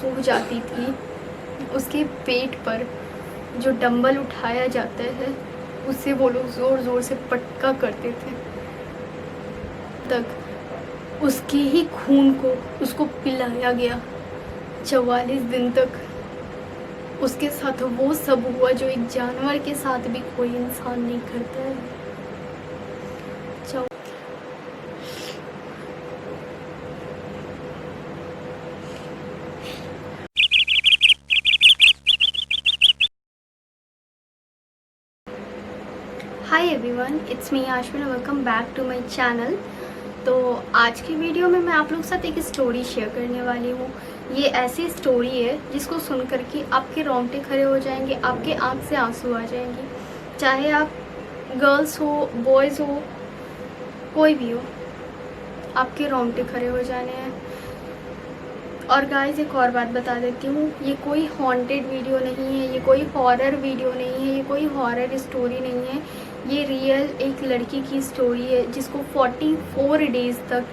सो जाती थी, उसके पेट पर जो डंबल उठाया जाता है उससे वो लोग ज़ोर ज़ोर से पटका करते थे। तक उसके ही खून को उसको पिलाया गया। 44 दिन तक उसके साथ वो सब हुआ जो एक जानवर के साथ भी कोई इंसान नहीं करता है। Hi everyone, it's me Ashwin, welcome back to my channel. तो आज की वीडियो में मैं आप लोग के साथ एक स्टोरी शेयर करने वाली हूँ। ये ऐसी स्टोरी है जिसको सुन कर के आपके रोंगटे खड़े हो जाएंगे, आपके आंख से आंसू आ जाएंगे। चाहे आप गर्ल्स हो, बॉयज़ हो, कोई भी हो, आपके रोंगटे खड़े हो जाने हैं। और गाइस एक और बात बता देती हूँ, ये कोई हॉन्टेड वीडियो नहीं है, ये कोई हॉरर वीडियो नहीं है, ये कोई हॉरर स्टोरी नहीं है। ये रियल एक लड़की की स्टोरी है जिसको 44 डेज़ तक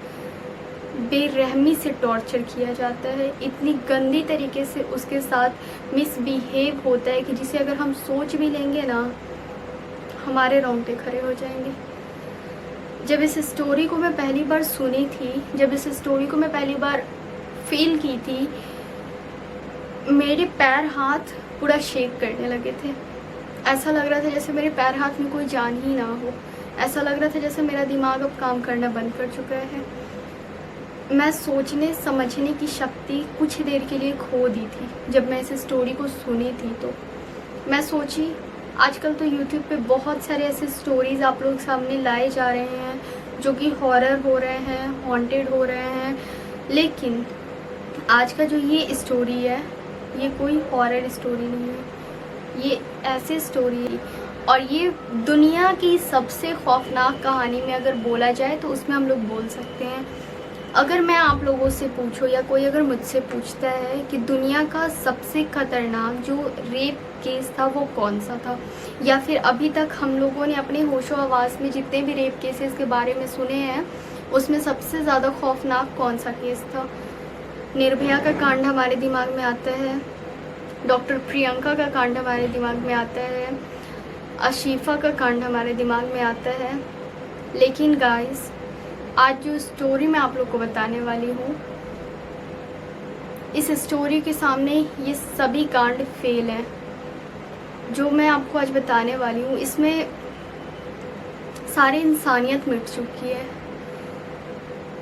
बेरहमी से टॉर्चर किया जाता है। इतनी गंदी तरीके से उसके साथ मिसबिहेव होता है कि जिसे अगर हम सोच भी लेंगे ना, हमारे रोंगटे खड़े हो जाएंगे। जब इस स्टोरी को मैं पहली बार सुनी थी, जब इस स्टोरी को मैं पहली बार फील की थी, मेरे पैर हाथ पूरा शेक करने लगे थे। ऐसा लग रहा था जैसे मेरे पैर हाथ में कोई जान ही ना हो। ऐसा लग रहा था जैसे मेरा दिमाग अब काम करना बंद कर चुका है। मैं सोचने समझने की शक्ति कुछ देर के लिए खो दी थी जब मैं इस स्टोरी को सुनी थी। तो मैं सोची, आजकल तो यूट्यूब पे बहुत सारे ऐसे स्टोरीज़ आप लोग सामने लाए जा रहे हैं जो कि हॉरर हो रहे हैं, हॉन्टेड हो रहे हैं, लेकिन आज का जो ये स्टोरी है ये कोई हॉरर स्टोरी नहीं है। ये ऐसी स्टोरी है और ये दुनिया की सबसे खौफनाक कहानी में अगर बोला जाए तो उसमें हम लोग बोल सकते हैं। अगर मैं आप लोगों से पूछूं या कोई अगर मुझसे पूछता है कि दुनिया का सबसे खतरनाक जो रेप केस था वो कौन सा था, या फिर अभी तक हम लोगों ने अपने होशो हवास में जितने भी रेप केसेस के बारे में सुने हैं उसमें सबसे ज़्यादा खौफनाक कौन सा केस था, निर्भया का कांड हमारे दिमाग में आता है, डॉक्टर प्रियंका का कांड हमारे दिमाग में आता है, अशीफा का कांड हमारे दिमाग में आता है। लेकिन गाइस, आज जो स्टोरी मैं आप लोग को बताने वाली हूँ, इस स्टोरी के सामने ये सभी कांड फेल हैं। जो मैं आपको आज बताने वाली हूँ इसमें सारी इंसानियत मिट चुकी है।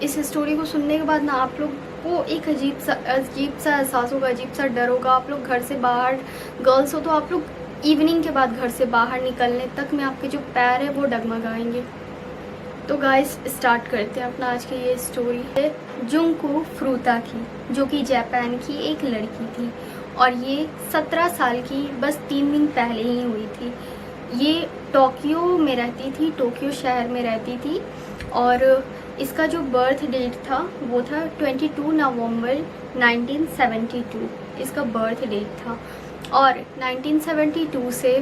इस स्टोरी को सुनने के बाद ना आप लोग को एक अजीब सा एहसास होगा, अजीब सा डर होगा। आप लोग घर से बाहर, गर्ल्स हो तो आप लोग इवनिंग के बाद घर से बाहर निकलने तक में आपके जो पैर है वो डगमगाएंगे। तो गाइस स्टार्ट करते हैं अपना आज की ये स्टोरी है जुंको फ्रूता की, जो कि जापान की एक लड़की थी और ये 17 साल की बस 3 दिन पहले ही हुई थी। ये टोक्यो में रहती थी, टोक्यो शहर में रहती थी और इसका जो बर्थ डेट था वो था 22 नवंबर 1972 इसका बर्थ डेट था। और 1972 से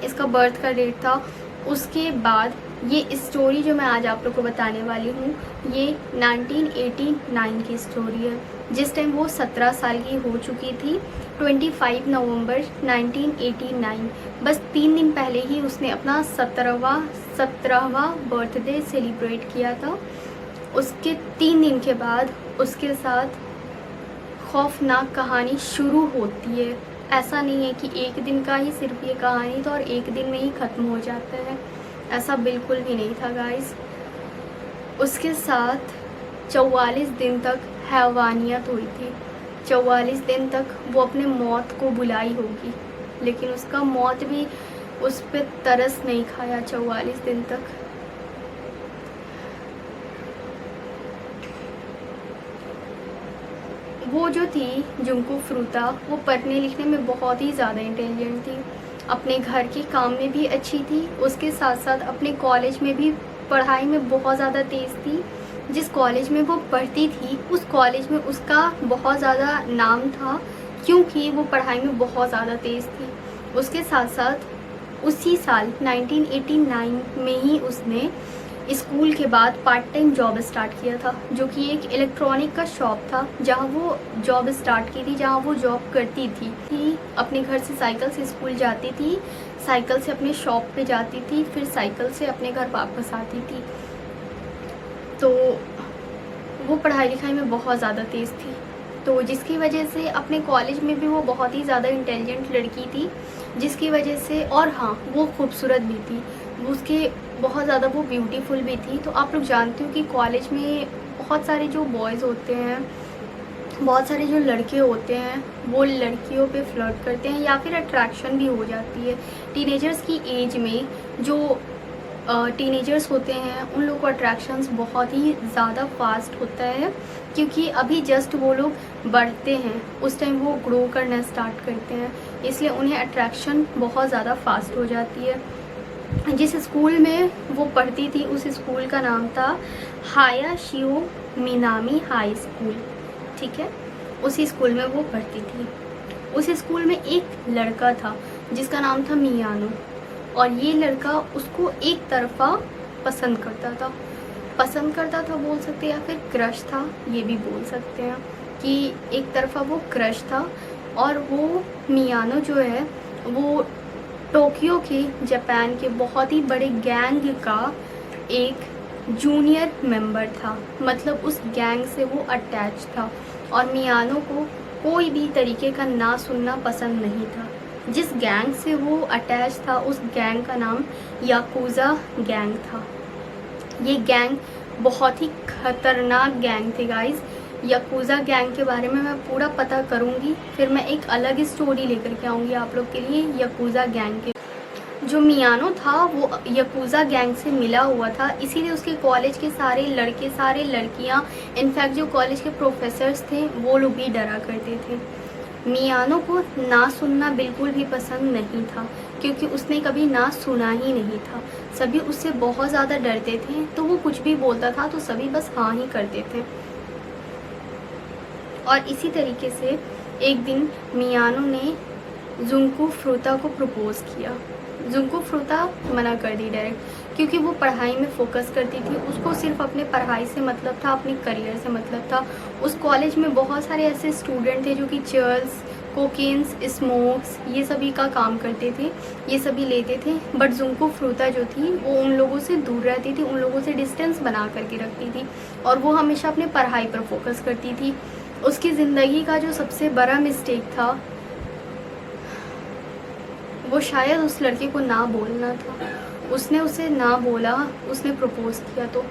इसका बर्थ का डेट था। उसके बाद ये स्टोरी जो मैं आज आप लोग को बताने वाली हूँ ये 1989 की स्टोरी है, जिस टाइम वो 17 साल की हो चुकी थी। 25 नवंबर 1989, बस 3 दिन पहले ही उसने अपना 17वां बर्थडे सेलिब्रेट किया था। उसके 3 दिन के बाद उसके साथ खौफनाक कहानी शुरू होती है। ऐसा नहीं है कि एक दिन का ही सिर्फ ये कहानी था और एक दिन में ही ख़त्म हो जाता है, ऐसा बिल्कुल भी नहीं था गाइस। उसके साथ 44 दिन तक हैवानियत हुई थी। 44 दिन तक वो अपने मौत को बुलाई होगी, लेकिन उसका मौत भी उस पर तरस नहीं खाया 44 दिन तक। वो जो थी जुंको फ्रूता, वो पढ़ने लिखने में बहुत ही ज़्यादा इंटेलिजेंट थी, अपने घर के काम में भी अच्छी थी, उसके साथ साथ अपने कॉलेज में भी पढ़ाई में बहुत ज़्यादा तेज़ थी। जिस कॉलेज में वो पढ़ती थी उस कॉलेज में उसका बहुत ज़्यादा नाम था क्योंकि वो पढ़ाई में बहुत ज़्यादा तेज़ थी। उसके साथ साथ उसी साल 1989 में ही उसने स्कूल के बाद पार्ट टाइम जॉब स्टार्ट किया था, जो कि एक इलेक्ट्रॉनिक का शॉप था जहाँ वो जॉब स्टार्ट की थी, जहाँ वो जॉब करती थी। अपने घर से साइकिल से स्कूल जाती थी, साइकिल से अपने शॉप पे जाती थी, फिर साइकिल से अपने घर वापस आती थी। तो वो पढ़ाई लिखाई में बहुत ज़्यादा तेज़ थी, तो जिसकी वजह से अपने कॉलेज में भी वो बहुत ही ज़्यादा इंटेलिजेंट लड़की थी, जिसकी वजह से, और हाँ, वो खूबसूरत भी थी, उसके बहुत ज़्यादा वो ब्यूटीफुल भी थी। तो आप लोग जानते हो कि कॉलेज में बहुत सारे जो बॉयज़ होते हैं, बहुत सारे जो लड़के होते हैं, वो लड़कियों पे फ्लर्ट करते हैं या फिर अट्रैक्शन भी हो जाती है। टीनेजर्स की एज में जो टीनेजर्स होते हैं उन लोग को अट्रैक्शंस बहुत ही ज़्यादा फास्ट होता है, क्योंकि अभी जस्ट वो लोग बढ़ते हैं, उस टाइम वो ग्रो करना स्टार्ट करते हैं, इसलिए उन्हें अट्रैक्शन बहुत ज़्यादा फास्ट हो जाती है। जिस स्कूल में वो पढ़ती थी उस स्कूल का नाम था हायाशिओ मिनामी हाई स्कूल, ठीक है। उसी स्कूल में वो पढ़ती थी। उस स्कूल में एक लड़का था जिसका नाम था मियानो, और ये लड़का उसको एक तरफा पसंद करता था बोल सकते हैं, या फिर क्रश था, ये भी बोल सकते हैं कि एक तरफा वो क्रश था। और वो मियानो जो है वो टोक्यो के, जापान के बहुत ही बड़े गैंग का एक जूनियर मेंबर था, मतलब उस गैंग से वो अटैच था। और मियानो को कोई भी तरीके का ना सुनना पसंद नहीं था। जिस गैंग से वो अटैच था उस गैंग का नाम याकुज़ा गैंग था। ये गैंग बहुत ही खतरनाक गैंग थे गाइस। याकुज़ा गैंग के बारे में मैं पूरा पता करूँगी, फिर मैं एक अलग स्टोरी लेकर के आऊँगी आप लोग के लिए याकुज़ा गैंग के। जो मियानो था वो याकुज़ा गैंग से मिला हुआ था, इसीलिए उसके कॉलेज के सारे लड़के, सारे लड़कियाँ, इनफैक्ट जो कॉलेज के प्रोफेसर्स थे वो लोग भी डरा करते थे। मियानो को ना सुनना बिल्कुल भी पसंद नहीं था, क्योंकि उसने कभी ना सुना ही नहीं था। सभी उससे बहुत ज़्यादा डरते थे, तो वो कुछ भी बोलता था तो सभी बस हाँ ही करते थे। और इसी तरीके से एक दिन मियानो ने जुंको फ्रूता को प्रपोज़ किया। जुंको फ्रूता मना कर दी डायरेक्ट, क्योंकि वो पढ़ाई में फोकस करती थी, उसको सिर्फ अपने पढ़ाई से मतलब था, अपने करियर से मतलब था। उस कॉलेज में बहुत सारे ऐसे स्टूडेंट थे जो कि चर्स, कोकेन्स, स्मोक्स, ये सभी का काम करते थे, ये सभी लेते थे। बट जुंको फ्रूता जो थी वो उन लोगों से दूर रहती थी, उन लोगों से डिस्टेंस बना करके रखती थी, और वो हमेशा अपने पढ़ाई पर फोकस करती थी। उसकी ज़िंदगी का जो सबसे बड़ा मिस्टेक था वो शायद उस लड़के को ना बोलना था। उसने उसे ना बोला, उसने प्रपोज़ किया। तो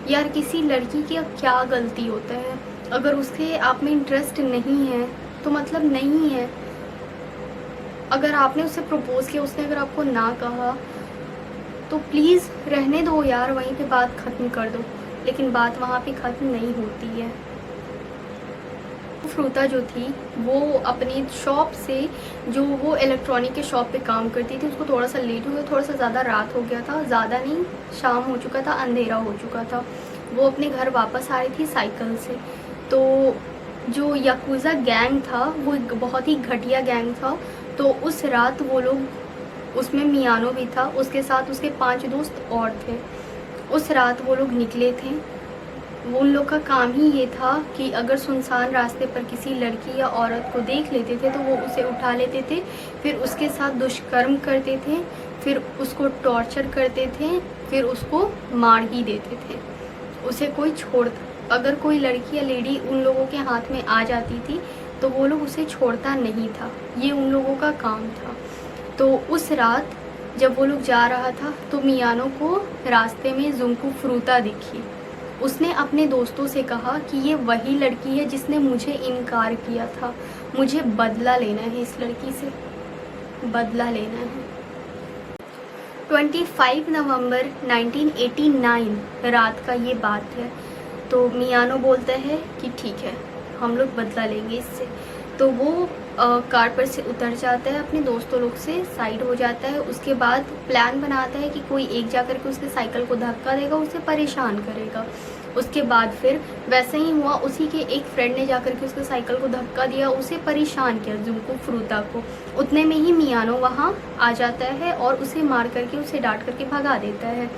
यार, किसी लड़की की क्या गलती होता है? अगर उसके आप में इंटरेस्ट नहीं है तो मतलब नहीं है। अगर आपने उसे प्रपोज़ किया, उसने अगर आपको ना कहा तो प्लीज़ रहने दो यार, वहीं पे बात ख़त्म कर दो। लेकिन बात वहाँ पे ख़त्म नहीं होती है। फ्रूता जो थी वो अपनी शॉप से, जो वो इलेक्ट्रॉनिक के शॉप पे काम करती थी, उसको थोड़ा सा लेट हो गया, थोड़ा सा ज़्यादा रात हो गया था, ज़्यादा नहीं, शाम हो चुका था, अंधेरा हो चुका था। वो अपने घर वापस आ रही थी साइकिल से। तो जो याकुज़ा गैंग था वो एक बहुत ही घटिया गैंग था। तो उस रात वो लोग, उसमें मियानो भी था, उसके साथ उसके 5 दोस्त और थे। उस रात वो लोग निकले थे। उन लोग का काम ही ये था कि अगर सुनसान रास्ते पर किसी लड़की या औरत को देख लेते थे तो वो उसे उठा लेते थे, फिर उसके साथ दुष्कर्म करते थे, फिर उसको टॉर्चर करते थे, फिर उसको मार ही देते थे। उसे कोई अगर कोई लड़की या लेडी उन लोगों के हाथ में आ जाती थी तो वो लोग उसे छोड़ता नहीं था। ये उन लोगों का काम था। तो उस रात जब वो लोग जा रहा था तो मियानो को रास्ते में जुंको फ्रूता दिखी। उसने अपने दोस्तों से कहा कि ये वही लड़की है जिसने मुझे इनकार किया था, मुझे बदला लेना है, इस लड़की से बदला लेना है। 25 नवंबर 1989 रात का ये बात है। तो मियानो बोलता है कि ठीक है, हम लोग बदला लेंगे इससे। तो वो कार पर से उतर जाता है, अपने दोस्तों लोग से साइड हो जाता है। उसके बाद प्लान बनाता है कि कोई एक जाकर के उसके साइकिल को धक्का देगा, उसे परेशान करेगा। उसके बाद फिर वैसे ही हुआ, उसी के एक फ्रेंड ने जाकर के उसके साइकिल को धक्का दिया, उसे परेशान किया, जुंको फ्रूता को। उतने में ही मियानो वहाँ आ जाता है और उसे मार करके, उसे डांट करके भगा देता है।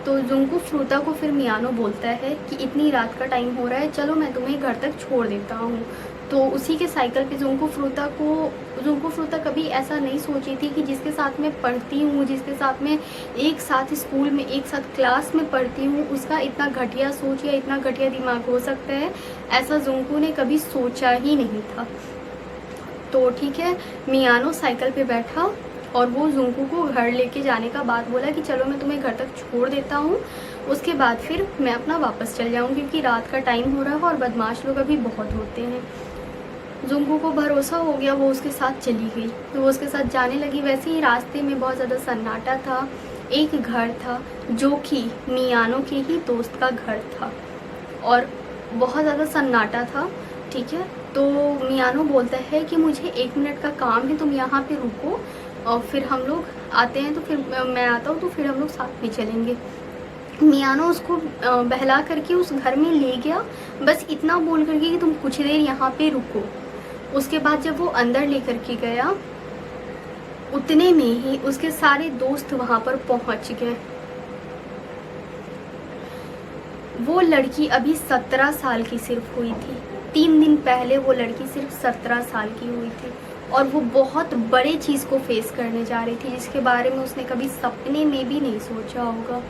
तो जुंकू फ्रूता को फिर मियानो बोलता है कि इतनी रात का टाइम हो रहा है, चलो मैं तुम्हें घर तक छोड़ देता हूँ। तो उसी के साइकिल पे जुंकू फ्रूता कभी ऐसा नहीं सोची थी कि जिसके साथ मैं पढ़ती हूँ, जिसके साथ मैं एक साथ स्कूल में एक साथ क्लास में पढ़ती हूँ, उसका इतना घटिया सोच या इतना घटिया दिमाग हो सकता है, ऐसा जुंकू ने कभी सोचा ही नहीं था। तो ठीक है, मियानो साइकिल पे बैठा और वो जुंकू को घर लेके जाने का बात बोला कि चलो मैं तुम्हें घर तक छोड़ देता हूँ, उसके बाद फिर मैं अपना वापस चल जाऊँ क्योंकि रात का टाइम हो रहा है और बदमाश लोग अभी बहुत होते हैं। जुंकू को भरोसा हो गया, वो उसके साथ चली गई। तो वो उसके साथ जाने लगी। वैसे ही रास्ते में बहुत ज़्यादा सन्नाटा था। एक घर था जो कि मियानो के ही दोस्त का घर था और बहुत ज़्यादा सन्नाटा था। ठीक है, तो मियानो बोलता है कि मुझे 1 मिनट का काम है, तुम यहाँ पे रुको और फिर हम लोग आते हैं, तो फिर मैं आता हूँ तो फिर हम लोग साथ में चलेंगे। मियानो उसको बहला करके उस घर में ले गया, बस इतना बोल करके कि तुम कुछ देर यहाँ पे रुको। उसके बाद जब वो अंदर लेकर के गया, उतने में ही उसके सारे दोस्त वहाँ पर पहुँच गए। वो लड़की अभी 17 साल की सिर्फ हुई थी। 3 दिन पहले वो लड़की सिर्फ 17 साल की हुई थी और वो बहुत बड़े चीज़ को फेस करने जा रही थी जिसके बारे में उसने कभी सपने में भी नहीं सोचा होगा।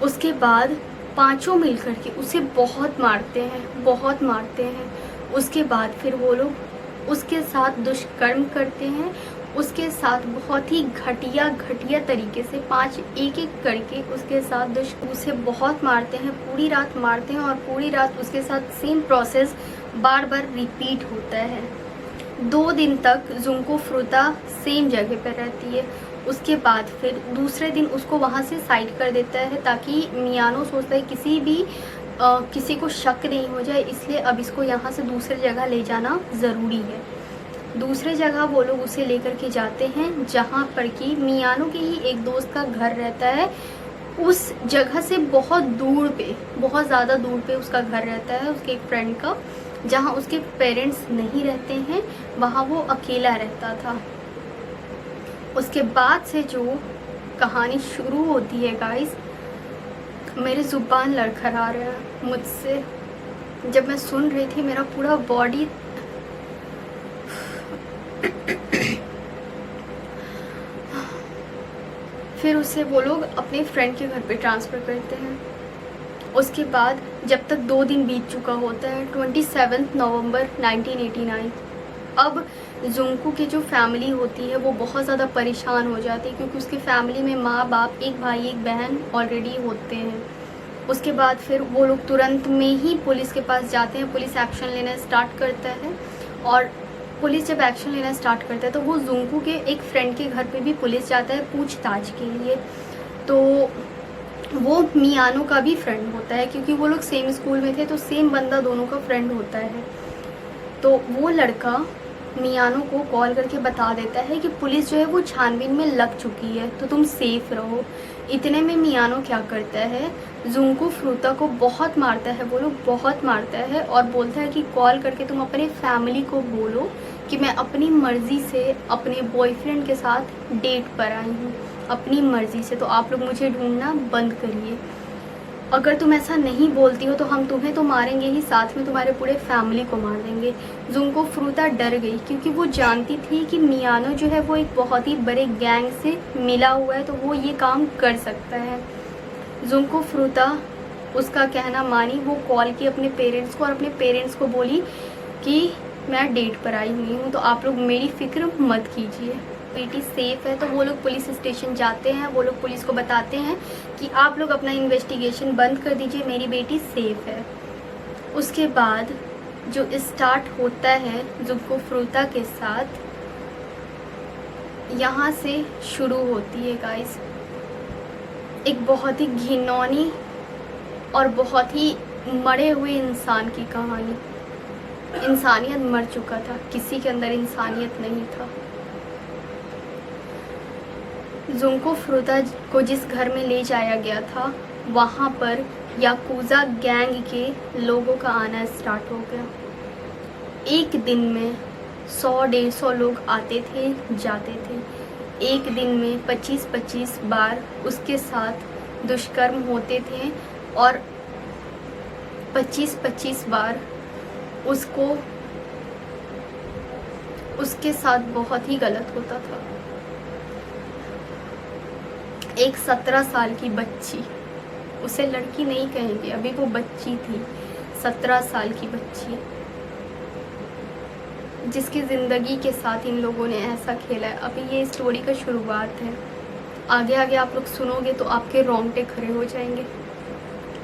उसके बाद पांचों मिलकर के उसे बहुत मारते हैं। उसके बाद फिर वो लोग उसके साथ दुष्कर्म करते हैं। उसके साथ बहुत ही घटिया तरीके से 5 एक करके उसके साथ उसे बहुत मारते हैं, पूरी रात मारते हैं और पूरी रात उसके साथ सेम प्रोसेस बार बार रिपीट होता है। 2 दिन तक जुंकू फ्रूता सेम जगह पर रहती है। उसके बाद फिर दूसरे दिन उसको वहाँ से साइड कर देता है ताकि मियानो सोचता है किसी को शक नहीं हो जाए, इसलिए अब इसको यहाँ से दूसरी जगह ले जाना ज़रूरी है। दूसरे जगह वो लोग उसे लेकर के जाते हैं जहाँ पर कि मियानो के ही एक दोस्त का घर रहता है। उस जगह से बहुत ज़्यादा दूर पे उसका घर रहता है, उसके एक फ्रेंड का, जहाँ उसके पेरेंट्स नहीं रहते हैं, वहाँ वो अकेला रहता था। उसके बाद से जो कहानी शुरू होती है गाइस, मेरी ज़ुबान लड़खड़ा रहा है मुझसे। जब मैं सुन रही थी मेरा पूरा बॉडी फिर उसे वो लोग अपने फ्रेंड के घर पे ट्रांसफ़र करते हैं। उसके बाद जब तक 2 दिन बीत चुका होता है, 27 नवंबर 1989, अब जुंकू की जो फैमिली होती है वो बहुत ज़्यादा परेशान हो जाती है क्योंकि उसकी फैमिली में माँ बाप, एक भाई एक बहन ऑलरेडी होते हैं। उसके बाद फिर वो लोग तुरंत में ही पुलिस के पास जाते हैं। पुलिस एक्शन लेना स्टार्ट करता है और पुलिस जब एक्शन लेना स्टार्ट करता है तो वो जुंकू के एक फ्रेंड के घर पे भी पुलिस जाता है पूछताछ के लिए। तो वो मियानो का भी फ्रेंड होता है क्योंकि वो लोग सेम स्कूल में थे, तो सेम बंदा दोनों का फ्रेंड होता है। तो वो लड़का मियानो को कॉल करके बता देता है कि पुलिस जो है वो छानबीन में लग चुकी है, तो तुम सेफ रहो। इतने में मियानो क्या करता है, जुंकू फ्रूता को बहुत मारता है, वो लोग बहुत मारता है और बोलता है कि कॉल करके तुम अपने फैमिली को बोलो कि मैं अपनी मर्ज़ी से अपने बॉयफ्रेंड के साथ डेट पर आई हूँ, अपनी मर्ज़ी से, तो आप लोग मुझे ढूंढना बंद करिए। अगर तुम ऐसा नहीं बोलती हो तो हम तुम्हें तो मारेंगे ही, साथ में तुम्हारे पूरे फैमिली को मार देंगे। जुंकू फ्रूता डर गई क्योंकि वो जानती थी कि मियानो जो है वो एक बहुत ही बड़े गैंग से मिला हुआ है, तो वो ये काम कर सकता है। जुंकू फ्रूता उसका कहना मानी, वो कॉल की अपने पेरेंट्स को और अपने पेरेंट्स को बोली कि मैं डेट पर आई हुई हूँ, तो आप लोग मेरी फ़िक्र मत कीजिए, बेटी सेफ़ है। तो वो लोग पुलिस स्टेशन जाते हैं, वो लोग पुलिस को बताते हैं कि आप लोग अपना इन्वेस्टिगेशन बंद कर दीजिए, मेरी बेटी सेफ़ है। उसके बाद जो स्टार्ट होता है जुंकू फ्रूता के साथ, यहाँ से शुरू होती है गाइस एक बहुत ही घिनौनी और बहुत ही मरे हुए इंसान की कहानी। इंसानियत मर चुका था, किसी के अंदर इंसानियत नहीं था। जुंकू फ्रूता को जिस घर में ले जाया गया था वहाँ पर याकूज़ा गैंग के लोगों का आना स्टार्ट हो गया। एक दिन में 100-150 लोग आते थे जाते थे। एक दिन में 25-25 बार उसके साथ दुष्कर्म होते थे और 25-25 बार उसके साथ बहुत ही गलत होता था। एक 17 साल की बच्ची, उसे लड़की नहीं कहेंगे, अभी वो बच्ची थी, 17 साल की बच्ची, जिसकी ज़िंदगी के साथ इन लोगों ने ऐसा खेला है। अभी ये स्टोरी का शुरुआत है, आगे आगे आप लोग सुनोगे तो आपके रोंगटे खड़े हो जाएंगे।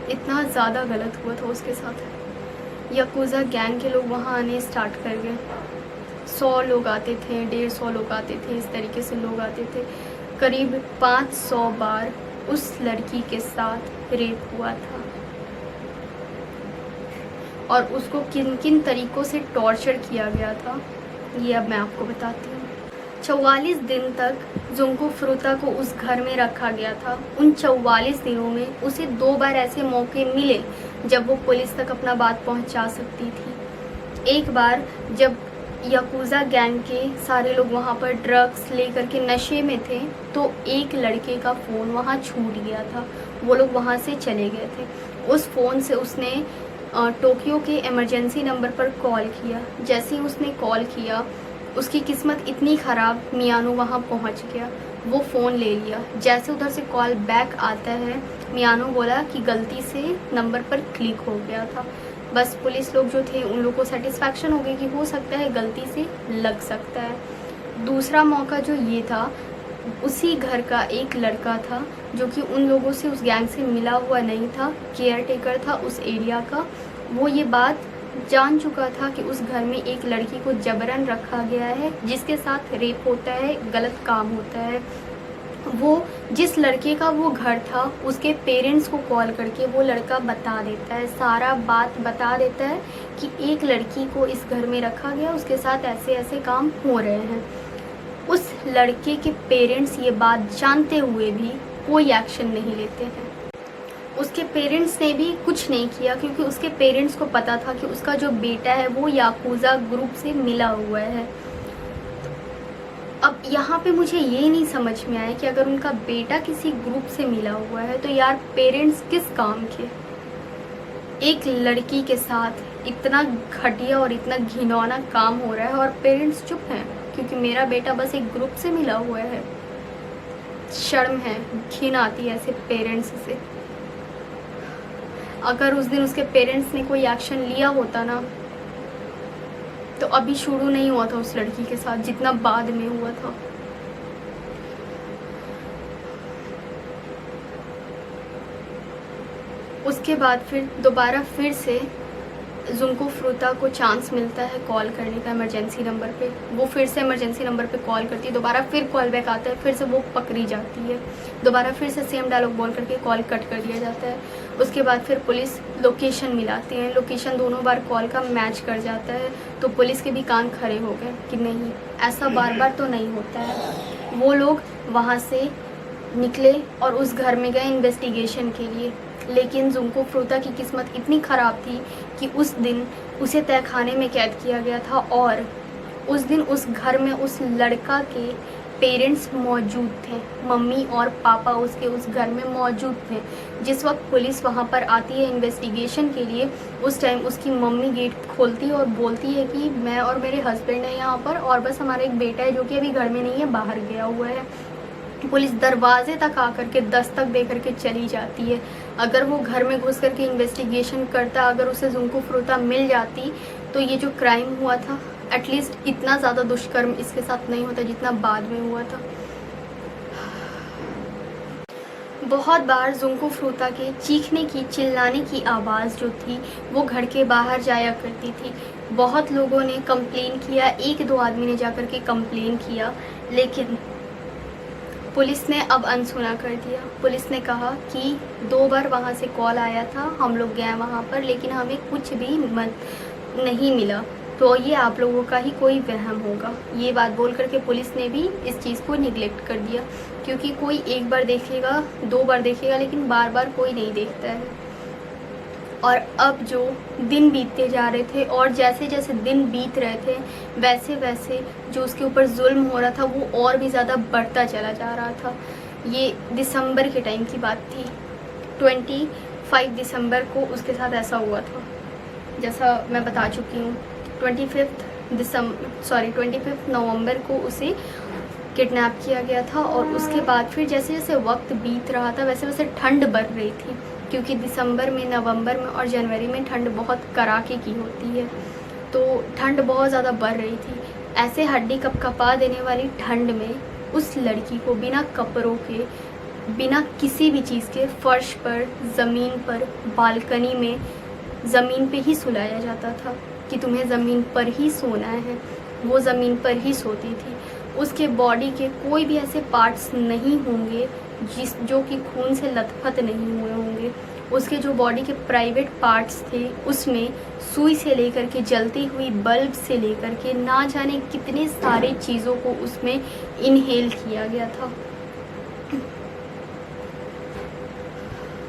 इतना ज़्यादा गलत हुआ था उसके साथ। याकुज़ा गैंग के लोग वहाँ आने स्टार्ट कर गए। 100 लोग आते थे, 150 लोग आते थे, इस तरीके से लोग आते थे। करीब 500 बार उस लड़की के साथ रेप हुआ था और उसको किन किन तरीक़ों से टॉर्चर किया गया था ये अब मैं आपको बताती हूँ। 44 दिन तक जुंको फ्रुता को उस घर में रखा गया था। उन 44 दिनों में उसे 2 बार ऐसे मौके मिले जब वो पुलिस तक अपना बात पहुंचा सकती थी। एक बार जब याकुज़ा गैंग के सारे लोग वहाँ पर ड्रग्स लेकर के नशे में थे तो एक लड़के का फ़ोन वहाँ छूट गया था। वो लोग वहाँ से चले गए थे। उस फ़ोन से उसने टोक्यो के इमरजेंसी नंबर पर कॉल किया। जैसे ही उसने कॉल किया, उसकी किस्मत इतनी ख़राब, मियानो वहाँ पहुँच गया। वो फ़ोन ले लिया। जैसे उधर से कॉल बैक आता है, मियानो बोला कि गलती से नंबर पर क्लिक हो गया था। बस पुलिस लोग जो थे उन लोगों को सेटिस्फैक्शन हो गई कि हो सकता है गलती से लग सकता है। दूसरा मौका जो ये था, उसी घर का एक लड़का था जो कि उन लोगों से, उस गैंग से मिला हुआ नहीं था, केयर टेकर था उस एरिया का। वो ये बात जान चुका था कि उस घर में एक लड़की को जबरन रखा गया है, जिसके साथ रेप होता है, गलत काम होता है। वो जिस लड़के का वो घर था, उसके पेरेंट्स को कॉल करके वो लड़का बता देता है, सारा बात बता देता है कि एक लड़की को इस घर में रखा गया, उसके साथ ऐसे ऐसे काम हो रहे हैं। उस लड़के के पेरेंट्स ये बात जानते हुए भी कोई एक्शन नहीं लेते हैं। उसके पेरेंट्स ने भी कुछ नहीं किया क्योंकि उसके पेरेंट्स को पता था कि उसका जो बेटा है वो याकुज़ा ग्रुप से मिला हुआ है। अब यहाँ पे मुझे ये नहीं समझ में आया कि अगर उनका बेटा किसी ग्रुप से मिला हुआ है तो यार पेरेंट्स किस काम के। एक लड़की के साथ इतना घटिया और इतना घिनौना काम हो रहा है और पेरेंट्स चुप हैं क्योंकि मेरा बेटा बस एक ग्रुप से मिला हुआ है। शर्म है, घिन आती है ऐसे पेरेंट्स से। अगर उस दिन उसके पेरेंट्स ने कोई एक्शन लिया होता ना तो अभी शुरू नहीं हुआ था उस लड़की के साथ, जितना बाद में हुआ था। उसके बाद फिर दोबारा फिर से जुंको फ्रुता को चांस मिलता है कॉल करने का इमरजेंसी नंबर पे। वो फिर से इमरजेंसी नंबर पे कॉल करती है, दोबारा फिर कॉल बैक आता है, फिर से वो पकड़ी जाती है, दोबारा फिर से सेम डायलॉग बोल करके कॉल कट कर दिया जाता है। उसके बाद फिर पुलिस लोकेशन मिलाती है, लोकेशन दोनों बार कॉल का मैच कर जाता है तो पुलिस के भी कान खड़े हो गए कि नहीं, ऐसा बार बार तो नहीं होता है। वो लोग वहाँ से निकले और उस घर में गए इन्वेस्टिगेशन के लिए। लेकिन जुंको फ्रुता की किस्मत इतनी ख़राब थी कि उस दिन उसे तहखाने में कैद किया गया था और उस दिन उस घर में उस लड़का के पेरेंट्स मौजूद थे। मम्मी और पापा उसके उस घर में मौजूद थे। जिस वक्त पुलिस वहाँ पर आती है इन्वेस्टिगेशन के लिए, उस टाइम उसकी मम्मी गेट खोलती है और बोलती है कि मैं और मेरे हस्बैंड हैं यहाँ पर और बस हमारा एक बेटा है जो कि अभी घर में नहीं है, बाहर गया हुआ है। पुलिस दरवाजे तक आकर के दस्तक दे करके चली जाती है। अगर वो घर में घुस करके इन्वेस्टिगेशन करता, अगर उसे जुंको फ्रुता मिल जाती तो ये जो क्राइम हुआ था एटलीस्ट इतना ज़्यादा दुष्कर्म इसके साथ नहीं होता जितना बाद में हुआ था। बहुत बार जुंको फ्रुता के चीखने की, चिल्लाने की आवाज़ जो थी वो घर के बाहर जाया करती थी। बहुत लोगों ने कंप्लेन किया, 1-2 आदमी ने जाकर के कंप्लेन किया, लेकिन पुलिस ने अब अनसुना कर दिया। पुलिस ने कहा कि 2 बार वहाँ से कॉल आया था, हम लोग गए वहाँ पर, लेकिन हमें कुछ भी नहीं मिला, तो ये आप लोगों का ही कोई वहम होगा। ये बात बोल करके पुलिस ने भी इस चीज़ को निगलेक्ट कर दिया क्योंकि कोई 1 बार देखेगा, 2 बार देखेगा, लेकिन बार बार कोई नहीं देखता है। और अब जो दिन बीतते जा रहे थे और जैसे जैसे दिन बीत रहे थे वैसे वैसे जो उसके ऊपर जुल्म हो रहा था वो और भी ज़्यादा बढ़ता चला जा रहा था। ये दिसंबर के टाइम की बात थी। 25 दिसंबर को उसके साथ ऐसा हुआ था, जैसा मैं बता चुकी हूँ। 25 नवंबर को उसे किडनैप किया गया था। और उसके बाद फिर जैसे जैसे वक्त बीत रहा था वैसे वैसे ठंड बढ़ रही थी, क्योंकि दिसंबर में, नवंबर में और जनवरी में ठंड बहुत कड़ाके की होती है, तो ठंड बहुत ज़्यादा बढ़ रही थी। ऐसे हड्डी कपकपा देने वाली ठंड में उस लड़की को बिना कपड़ों के, बिना किसी भी चीज़ के फर्श पर, ज़मीन पर, बालकनी में, ज़मीन पे ही सुलाया जाता था कि तुम्हें ज़मीन पर ही सोना है। वो ज़मीन पर ही सोती थी। उसके बॉडी के कोई भी ऐसे पार्ट्स नहीं होंगे जो कि खून से लथपथ नहीं हुए होंगे। उसके जो बॉडी के प्राइवेट पार्ट्स थे उसमें सुई से लेकर के जलती हुई बल्ब से लेकर के ना जाने कितने सारे चीज़ों को उसमें इनहेल किया गया था।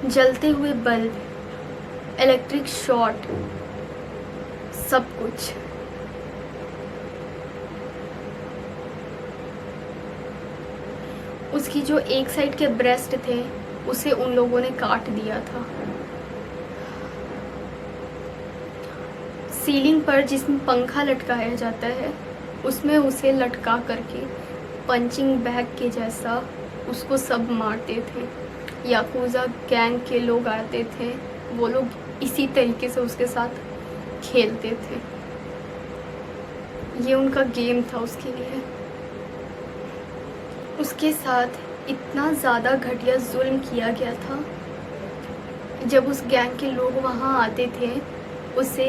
जलते हुए बल्ब, इलेक्ट्रिक शॉर्ट, सब कुछ। उसकी जो एक साइड के ब्रेस्ट थे उसे उन लोगों ने काट दिया था। सीलिंग पर जिसमें पंखा लटकाया जाता है उसमें उसे लटका करके पंचिंग बैग के जैसा उसको सब मारते थे। याकुजा गैंग के लोग आते थे, वो लोग इसी तरीके से उसके साथ खेलते थे। ये उनका गेम था उसके लिए। उसके साथ इतना ज़्यादा घटिया जुल्म किया गया था। जब उस गैंग के लोग वहाँ आते थे उसे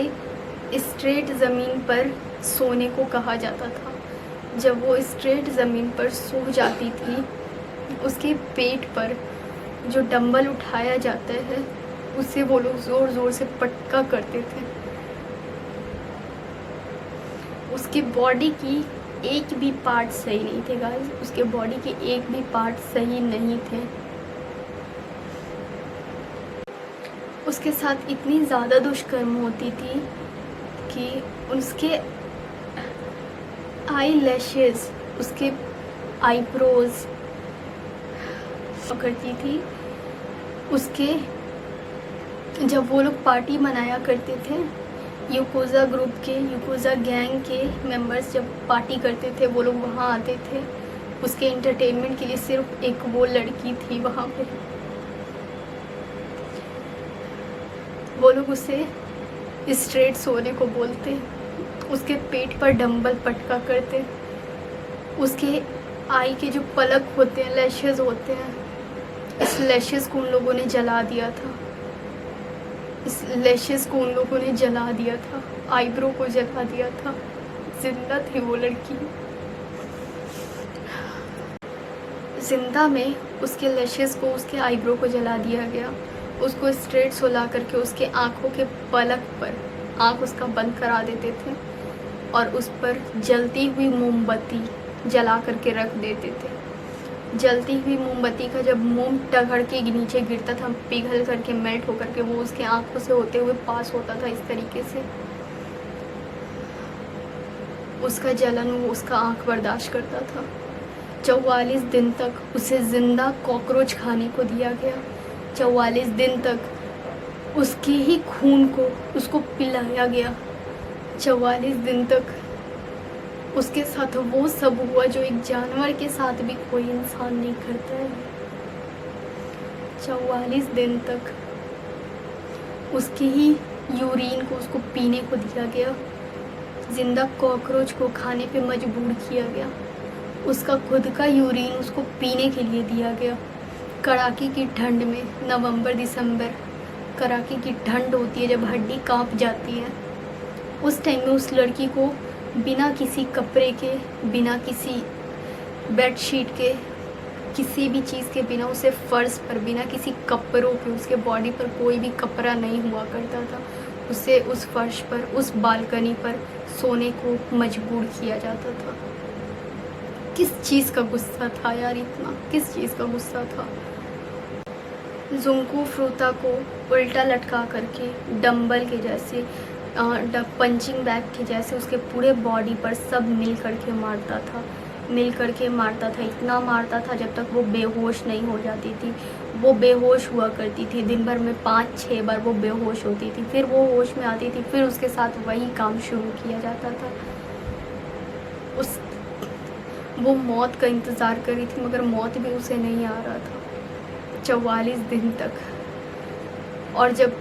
स्ट्रेट ज़मीन पर सोने को कहा जाता था। जब वो स्ट्रेट ज़मीन पर सो जाती थी उसके पेट पर जो डंबल उठाया जाता है उससे वो लोग ज़ोर ज़ोर से पटका करते थे। उसकी बॉडी की एक भी पार्ट सही नहीं थे गाइस, उसके बॉडी के एक भी पार्ट सही नहीं थे। उसके साथ इतनी ज़्यादा दुष्कर्म होती थी कि उसके आई लैशेस, उसके आईब्रोज पकड़ती थी। उसके जब वो लोग पार्टी मनाया करते थे, याकुजा ग्रुप के, याकुजा गैंग के मेंबर्स जब पार्टी करते थे वो लोग वहाँ आते थे। उसके एंटरटेनमेंट के लिए सिर्फ एक वो लड़की थी वहाँ पे। वो लोग उसे स्ट्रेट सोने को बोलते, उसके पेट पर डंबल पटका करते। उसके आई के जो पलक होते हैं, लैशेस होते हैं, इस लैशेस को उन लोगों ने जला दिया था। इस लैशेस को उन लोगों ने जला दिया था, आईब्रो को जला दिया था। जिंदा थी वो लड़की, जिंदा में उसके लैशेस को, उसके आईब्रो को जला दिया गया। उसको स्ट्रेट सुला करके उसके आँखों के पलक पर आँख उसका बंद करा देते थे और उस पर जलती हुई मोमबत्ती जला करके रख देते थे। जलती हुई मोमबत्ती का जब मोम टघड़ के नीचे गिरता था, पिघल करके मेल्ट होकर के वो उसके आँखों से होते हुए पास होता था। इस तरीके से उसका जलन वो उसका आँख बर्दाश्त करता था। 44 दिन तक उसे जिंदा कॉकरोच खाने को दिया गया। 44 दिन तक उसके ही खून को उसको पिलाया गया। 44 दिन तक उसके साथ वो सब हुआ जो एक जानवर के साथ भी कोई इंसान नहीं करता है। 44 दिन तक उसके ही यूरिन को उसको पीने को दिया गया। जिंदा कॉकरोच को खाने पे मजबूर किया गया। उसका खुद का यूरिन उसको पीने के लिए दिया गया। कड़ाके की ठंड में, नवंबर दिसंबर कड़ाके की ठंड होती है जब हड्डी कांप जाती है, उस टाइम में उस लड़की को बिना किसी कपड़े के, बिना किसी बेडशीट के, किसी भी चीज़ के बिना उसे फर्श पर, बिना किसी कपड़ों के, उसके बॉडी पर कोई भी कपड़ा नहीं हुआ करता था, उसे उस फर्श पर, उस बालकनी पर सोने को मजबूर किया जाता था। किस चीज़ का गुस्सा था यार, इतना किस चीज़ का गुस्सा था। जुंकू फ्रूता को उल्टा लटका करके डंबल के जैसे, पंचिंग बैग के जैसे उसके पूरे बॉडी पर सब मिल करके मारता था, मिल करके मारता था। इतना मारता था जब तक वो बेहोश नहीं हो जाती थी। वो बेहोश हुआ करती थी। दिन भर में 5-6 बार वो बेहोश होती थी, फिर वो होश में आती थी, फिर उसके साथ वही काम शुरू किया जाता था। उस वो मौत का इंतज़ार कर रही थी, मगर मौत भी उसे नहीं आ रहा था 44 दिन तक। और जब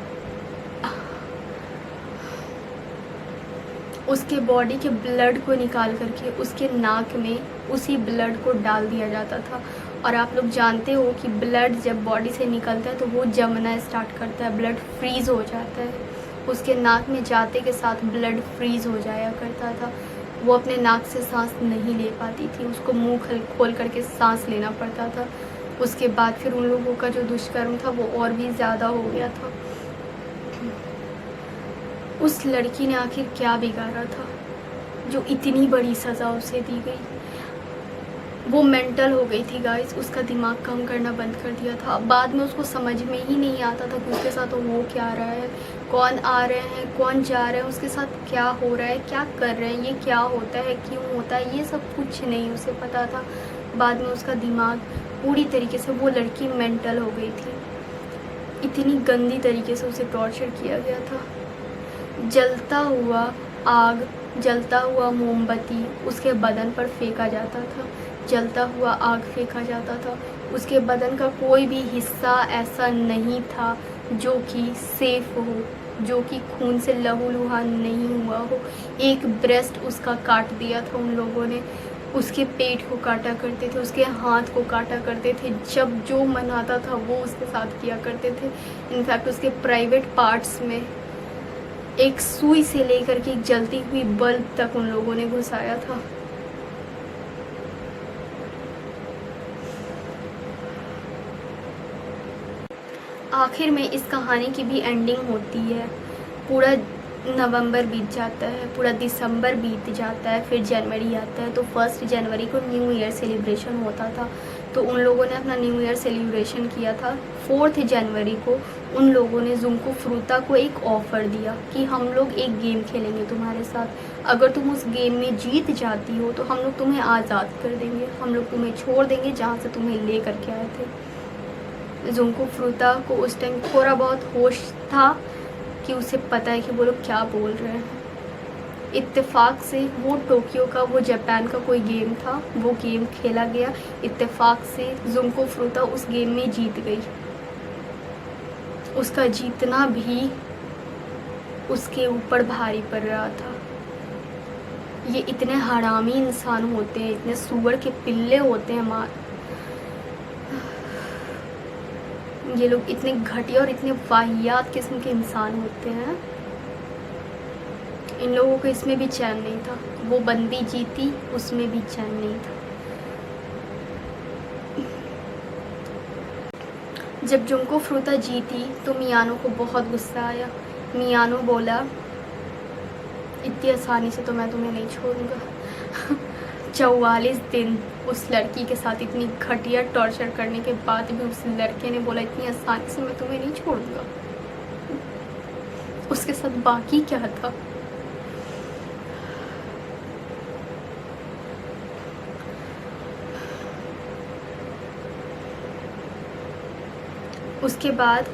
उसके बॉडी के ब्लड को निकाल करके उसके नाक में उसी ब्लड को डाल दिया जाता था। और आप लोग जानते हो कि ब्लड जब बॉडी से निकलता है तो वो जमना स्टार्ट करता है, ब्लड फ्रीज़ हो जाता है। उसके नाक में जाते के साथ ब्लड फ्रीज़ हो जाया करता था। वो अपने नाक से सांस नहीं ले पाती थी, उसको मुंह खोल करके सांस लेना पड़ता था। उसके बाद फिर उन लोगों का जो दुष्कर्म था वो और भी ज़्यादा हो गया था। उस लड़की ने आखिर क्या बिगाड़ा था जो इतनी बड़ी सज़ा उसे दी गई। वो मेंटल हो गई थी गाइस, उसका दिमाग काम करना बंद कर दिया था। बाद में उसको समझ में ही नहीं आता था कि उसके साथ हो क्या रहा है, कौन आ रहे हैं, कौन जा रहे हैं, उसके साथ क्या हो रहा है, क्या कर रहे हैं, ये क्या होता है, क्यों होता है, ये सब कुछ नहीं उसे पता था। बाद में उसका दिमाग पूरी तरीके से, वो लड़की मेंटल हो गई थी। इतनी गंदी तरीके से उसे टॉर्चर किया गया था। जलता हुआ आग, जलता हुआ मोमबत्ती उसके बदन पर फेंका जाता था, जलता हुआ आग फेंका जाता था। उसके बदन का कोई भी हिस्सा ऐसा नहीं था जो कि सेफ हो, जो कि खून से लहूलुहान नहीं हुआ हो। एक ब्रेस्ट उसका काट दिया था उन लोगों ने, उसके पेट को काटा करते थे, उसके हाथ को काटा करते थे। जब जो मन आता था वो उसके साथ किया करते थे। इनफैक्ट उसके प्राइवेट पार्ट्स में एक सुई से लेकर के एक जलती हुई बल्ब तक उन लोगों ने घुसाया था। आखिर में इस कहानी की भी एंडिंग होती है। पूरा नवंबर बीत जाता है, पूरा दिसंबर बीत जाता है, फिर जनवरी आता है। तो 1 जनवरी को न्यू ईयर सेलिब्रेशन होता था, तो उन लोगों ने अपना न्यू ईयर सेलिब्रेशन किया था। 4 जनवरी को उन लोगों ने जुंको फ्रूता को एक ऑफ़र दिया कि हम लोग एक गेम खेलेंगे तुम्हारे साथ, अगर तुम उस गेम में जीत जाती हो तो हम लोग तुम्हें आज़ाद कर देंगे, हम लोग तुम्हें छोड़ देंगे जहाँ से तुम्हें ले करके आए थे। जुंको फ्रूता को उस टाइम थोड़ा बहुत होश था कि उसे पता है कि वो लोग क्या बोल रहे हैं। इत्तेफाक से वो टोक्यो का, वो जापान का कोई गेम था, वो गेम खेला गया। इत्तेफाक से जुंको फ्रूता उस गेम में जीत गई। उसका जीतना भी उसके ऊपर भारी पड़ रहा था। ये इतने हरामी इंसान होते हैं, इतने सूअर के पिल्ले होते हैं ये लोग, इतने घटिया और इतने वाहियात किस्म के इंसान होते हैं। इन लोगों को इसमें भी चैन नहीं था। वो बंदी जीती, उसमें भी चैन नहीं था। जब जुंको फ्रूता जीती तो मियानो को बहुत गुस्सा आया। मियानो बोला, इतनी आसानी से तो मैं तुम्हें नहीं छोड़ूंगा। 44 दिन उस लड़की के साथ इतनी घटिया टॉर्चर करने के बाद भी उस लड़के ने बोला, इतनी आसानी से मैं तुम्हें नहीं छोड़ूंगा। उसके साथ बाकी क्या था? उसके बाद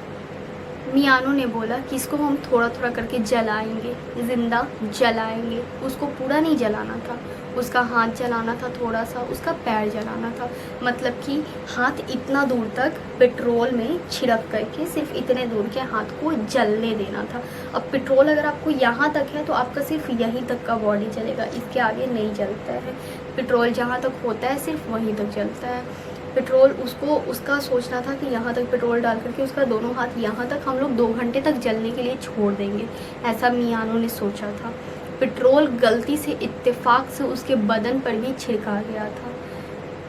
मियानो ने बोला कि इसको हम थोड़ा थोड़ा करके जलाएंगे, ज़िंदा जलाएंगे। उसको पूरा नहीं जलाना था, उसका हाथ जलाना था, थोड़ा सा उसका पैर जलाना था। मतलब कि हाथ इतना दूर तक पेट्रोल में छिड़क करके सिर्फ इतने दूर के हाथ को जलने देना था। अब पेट्रोल अगर आपको यहाँ तक है तो आपका सिर्फ यहीं तक का बॉडी जलेगा, इसके आगे नहीं जलता है। पेट्रोल जहाँ तक होता है सिर्फ वहीं तक जलता है। पेट्रोल उसको, उसका सोचना था कि यहाँ तक पेट्रोल डाल करके उसका दोनों हाथ यहाँ तक हम लोग 2 घंटे तक जलने के लिए छोड़ देंगे, ऐसा मियानो ने सोचा था। पेट्रोल गलती से, इत्तेफाक से उसके बदन पर भी छिड़का गया था,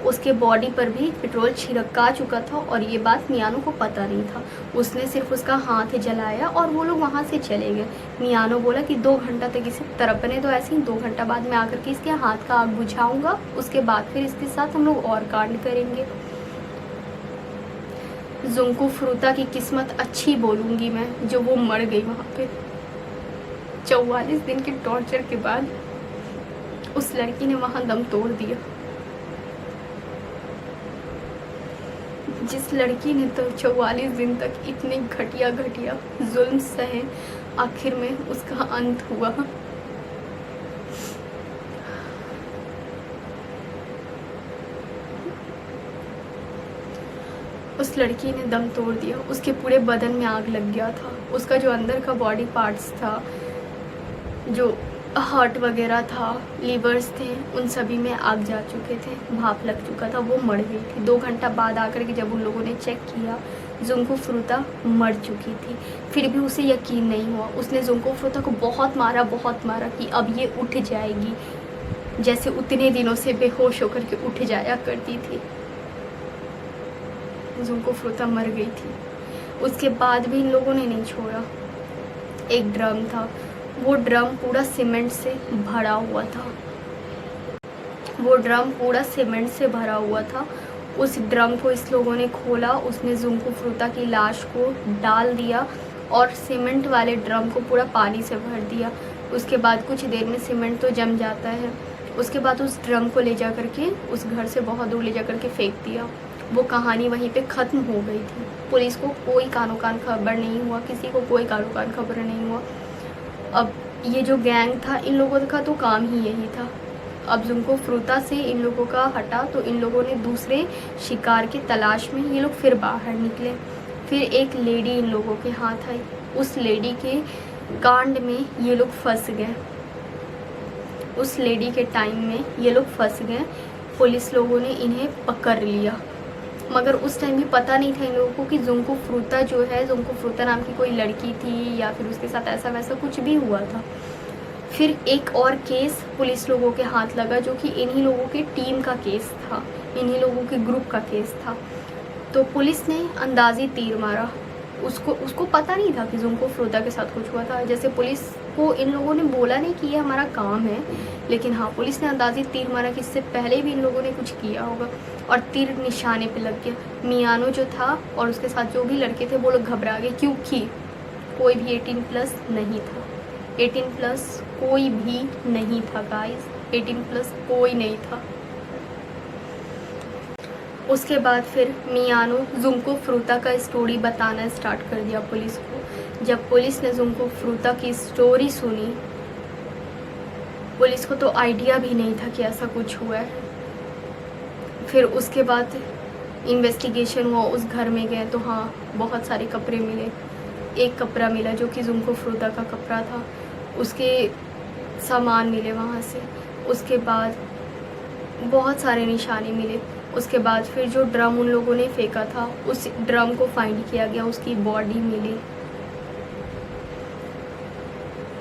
उसके बॉडी पर भी पेट्रोल छिड़का चुका था और ये बात मियानो को पता नहीं था। उसने सिर्फ उसका हाथ जलाया और वो लोग वहाँ से चले गए। मियानो बोला कि 2 घंटा तक इसे तड़पने दो ऐसे ही, 2 घंटा बाद में आकर के इसके हाथ का आग बुझाऊंगा, उसके बाद फिर इसके साथ हम लोग और कांड करेंगे। जुंको फ्रूता की किस्मत अच्छी बोलूँगी मैं, जो वो मर गई वहाँ पे। 44 दिन के टॉर्चर के बाद उस लड़की ने वहाँ दम तोड़ दिया। जिस लड़की ने तो 44 दिन तक इतने घटिया घटिया जुल्म सहे, आखिर में उसका अंत हुआ। उस लड़की ने दम तोड़ दिया, उसके पूरे बदन में आग लग गया था। उसका जो अंदर का बॉडी पार्ट्स था, जो हार्ट वगैरह था, लीवर्स थे, उन सभी में आग जा चुके थे, भाप लग चुका था, वो मर गई थी। 2 घंटा बाद आकर के जब उन लोगों ने चेक किया, जुंको फ्रुता मर चुकी थी। फिर भी उसे यकीन नहीं हुआ। उसने जुंको फ्रुता को बहुत मारा कि अब ये उठ जाएगी, जैसे उतने दिनों से बेहोश होकर के उठ जाया करती थी। जुंको फ्रुता मर गई थी। उसके बाद भी इन लोगों ने नहीं छोड़ा। एक ड्रम था, वो ड्रम पूरा सीमेंट से भरा हुआ था। वो ड्रम पूरा सीमेंट से भरा हुआ था। उस ड्रम को इस लोगों ने खोला, उसमें जुंको फ्रुता की लाश को डाल दिया और सीमेंट वाले ड्रम को पूरा पानी से भर दिया। उसके बाद कुछ देर में सीमेंट तो जम जाता है। उसके बाद उस ड्रम को ले जा करके उस घर से बहुत दूर ले जा करके फेंक दिया। वो कहानी वहीं पे ख़त्म हो गई थी। पुलिस को कोई कानो कान खबर नहीं हुआ, किसी को कोई कानो कान खबर नहीं हुआ। अब ये जो गैंग था, इन लोगों का तो काम ही यही था। अब जुंको फ्रुता से इन लोगों का हटा तो इन लोगों ने दूसरे शिकार की तलाश में ये लोग फिर बाहर निकले। फिर एक लेडी इन लोगों के हाथ आई। उस लेडी के कांड में ये लोग फंस गए। उस लेडी के टाइम में ये लोग फंस गए। पुलिस लोगों ने इन्हें पकड़ लिया, मगर उस टाइम भी पता नहीं था इन लोगों को कि जुंको फ्रुता जो है, जुंको फ्रुता नाम की कोई लड़की थी या फिर उसके साथ ऐसा वैसा कुछ भी हुआ था। फिर एक और केस पुलिस लोगों के हाथ लगा, जो कि इन्हीं लोगों के टीम का केस था, इन्हीं लोगों के ग्रुप का केस था। तो पुलिस ने अंदाजी तीर मारा। उसको पता नहीं था कि जुंको फ्रुता के साथ कुछ हुआ था। जैसे पुलिस को इन लोगों ने बोला नहीं कि ये हमारा काम है, लेकिन हाँ, पुलिस ने अंदाजी तीर मारा कि इससे पहले भी इन लोगों ने कुछ किया होगा, और तीर निशाने पे लग गया। मियानो जो था और उसके साथ जो भी लड़के थे वो लोग घबरा गए, क्योंकि कोई भी 18+ नहीं था। 18+ कोई भी नहीं था गाइस, 18+ कोई नहीं था। उसके बाद फिर मियानो जुंको फ्रुता का स्टोरी बताना स्टार्ट कर दिया पुलिस को। जब पुलिस ने जुंको फ्रुता की स्टोरी सुनी, पुलिस को तो आइडिया भी नहीं था कि ऐसा कुछ हुआ है। फिर उसके बाद इन्वेस्टिगेशन हुआ, उस घर में गए तो हाँ, बहुत सारे कपड़े मिले। एक कपड़ा मिला जो कि जुंको फ्रुता का कपड़ा था, उसके सामान मिले वहाँ से। उसके बाद बहुत सारे निशाने मिले। उसके बाद फिर जो ड्रम उन लोगों ने फेंका था, उस ड्रम को फाइंड किया गया, उसकी बॉडी मिली।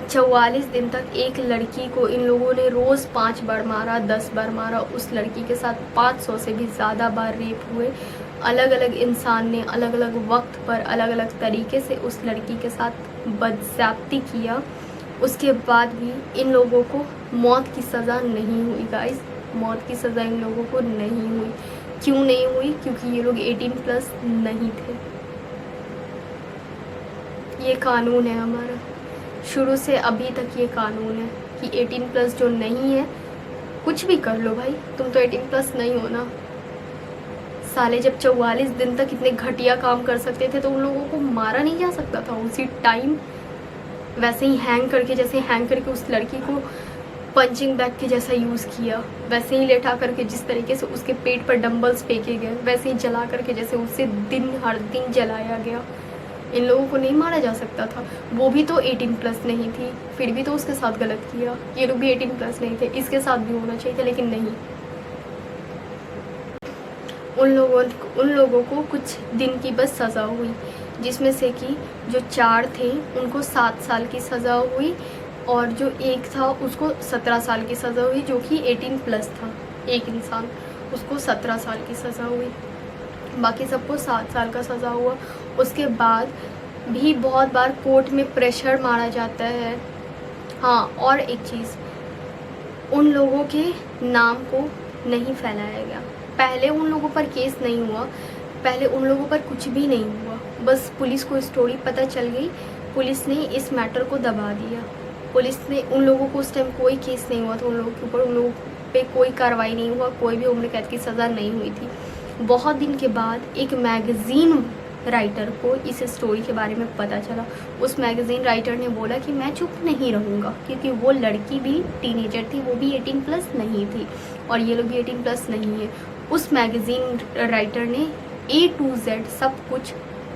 44 दिन तक एक लड़की को इन लोगों ने रोज़ 5 बार मारा, 10 बार मारा। उस लड़की के साथ 500 से भी ज़्यादा बार रेप हुए। अलग अलग इंसान ने अलग अलग वक्त पर अलग अलग तरीके से उस लड़की के साथ बदज़्यादती किया। उसके बाद भी इन लोगों को मौत की सज़ा नहीं हुई गाइस, मौत की सज़ा इन लोगों को नहीं हुई। क्यों नहीं हुई? क्योंकि ये लोग 18+ नहीं थे। ये कानून है हमारा, शुरू से अभी तक ये कानून है कि 18+ जो नहीं है, कुछ भी कर लो भाई, तुम तो 18+ नहीं हो ना। साले जब 44 दिन तक इतने घटिया काम कर सकते थे तो उन लोगों को मारा नहीं जा सकता था उसी टाइम? वैसे ही हैंग करके, जैसे हैंग करके उस लड़की को पंचिंग बैग के जैसा यूज़ किया, वैसे ही लेटा करके जिस तरीके से उसके पेट पर डंबल्स फेंके गए, वैसे ही जला करके जैसे उसे हर दिन जलाया गया। इन लोगों को नहीं मारा जा सकता था? वो भी तो 18+ नहीं थी, फिर भी तो उसके साथ गलत किया। ये लोग भी 18+ नहीं थे, इसके साथ भी होना चाहिए था, लेकिन नहीं। उन लोगों को कुछ दिन की बस सज़ा हुई, जिसमें से कि जो 4 थे उनको 7 साल की सज़ा हुई, और जो एक था उसको 17 साल की सज़ा हुई, जो कि 18+ था। एक इंसान, उसको 17 साल की सज़ा हुई, बाकी सबको 7 साल का सज़ा हुआ। उसके बाद भी बहुत बार कोर्ट में प्रेशर मारा जाता है। हाँ, और एक चीज़, उन लोगों के नाम को नहीं फैलाया गया। पहले उन लोगों पर केस नहीं हुआ, पहले उन लोगों पर कुछ भी नहीं हुआ, बस पुलिस को स्टोरी पता चल गई, पुलिस ने इस मैटर को दबा दिया। पुलिस ने उन लोगों को, उस टाइम कोई केस नहीं हुआ था उन लोगों के ऊपर, उन लोगों पे कोई कार्रवाई नहीं हुआ, कोई भी उम्र कैद की सज़ा नहीं हुई थी। बहुत दिन के बाद एक मैगज़ीन राइटर को इस स्टोरी के बारे में पता चला। उस मैगज़ीन राइटर ने बोला कि मैं चुप नहीं रहूँगा, क्योंकि वो लड़की भी टीनेजर थी, वो भी 18+ नहीं थी और ये लोग भी 18+ नहीं है। उस मैगज़ीन राइटर ने A to Z सब कुछ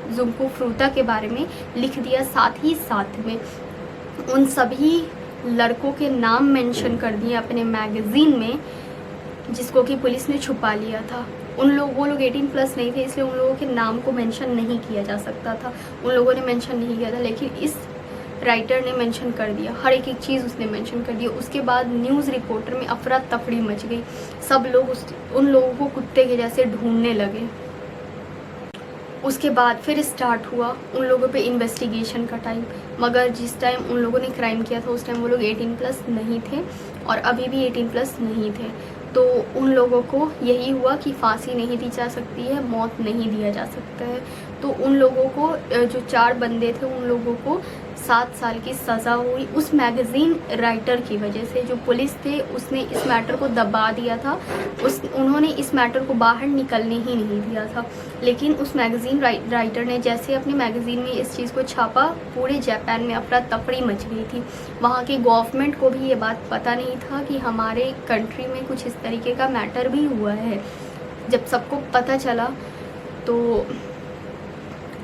जुंको फ्रूता के बारे में लिख दिया। साथ ही साथ में उन सभी लड़कों के नाम मेंशन कर दिए अपने मैगज़ीन में, जिसको कि पुलिस ने छुपा लिया था। वो लोग 18+ नहीं थे, इसलिए उन लोगों के नाम को मेंशन नहीं किया जा सकता था। उन लोगों ने मेंशन नहीं किया था, लेकिन इस राइटर ने मेंशन कर दिया। हर एक चीज़ उसने मेंशन कर दिया। उसके बाद न्यूज़ रिपोर्टर में अफरा तफरी मच गई। सब लोग उन लोगों को कुत्ते के जैसे ढूंढने लगे। उसके बाद फिर स्टार्ट हुआ उन लोगों पे इन्वेस्टिगेशन का टाइम। मगर जिस टाइम उन लोगों ने क्राइम किया था उस टाइम वो लोग 18+ नहीं थे और अभी भी 18+ नहीं थे। तो उन लोगों को यही हुआ कि फांसी नहीं दी जा सकती है, मौत नहीं दिया जा सकता है। तो उन लोगों को, जो 4 बंदे थे, उन लोगों को 7 साल की सज़ा हुई उस मैगज़ीन राइटर की वजह से। जो पुलिस थे उसने इस मैटर को दबा दिया था, उन्होंने इस मैटर को बाहर निकलने ही नहीं दिया था। लेकिन उस मैगज़ीन राइटर ने जैसे अपने मैगज़ीन में इस चीज़ को छापा, पूरे जापान में अफरा तफरी मच गई थी। वहाँ की गवर्नमेंट को भी ये बात पता नहीं था कि हमारे कंट्री में कुछ इस तरीके का मैटर भी हुआ है। जब सबको पता चला तो